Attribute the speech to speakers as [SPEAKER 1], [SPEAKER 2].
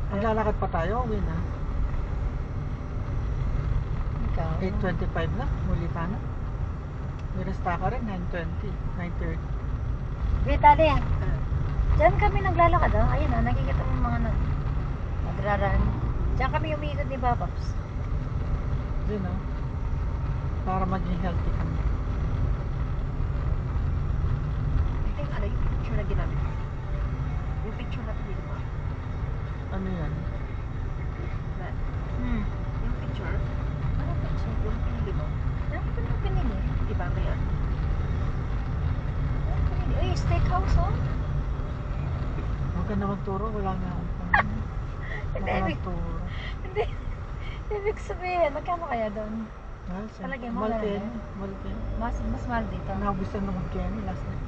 [SPEAKER 1] Maglalakad pa tayo, uwi na.
[SPEAKER 2] Ikaw?
[SPEAKER 1] 8:25 na, muli pa na. Mirasta ka rin, 9:20, 9:30.
[SPEAKER 2] Wait, Ali. Diyan kami naglalakad, oh. Ayun, oh. Nakikita mo yung mga nagraraan. Diyan kami umiikot ni Papaps.
[SPEAKER 1] Yun, no? Para maging healthy kami.
[SPEAKER 3] Ito yung ano, yung picture na ginamit ko. Yung picture na pinili mo.
[SPEAKER 1] Ano yan?
[SPEAKER 3] Na,
[SPEAKER 2] Hmm.
[SPEAKER 3] yung picture,
[SPEAKER 2] Ano picture?
[SPEAKER 3] yung pinili mo.
[SPEAKER 2] Ano ba yung pinili?
[SPEAKER 3] Diba may ano?
[SPEAKER 2] Ano pinili? Uy, steakhouse, oh.
[SPEAKER 1] Huwag ka naman turo, wala nga akong
[SPEAKER 2] Hindi,
[SPEAKER 1] Wala
[SPEAKER 2] ibig-
[SPEAKER 1] turo.
[SPEAKER 2] Hindi. Ibig sabihin, magkano kaya doon?
[SPEAKER 1] Well,
[SPEAKER 2] Palagay mo,
[SPEAKER 1] Malten,
[SPEAKER 2] wala na.
[SPEAKER 1] Malten.
[SPEAKER 2] Mas mahal dito.
[SPEAKER 1] Naubusan naman kaya ni last night.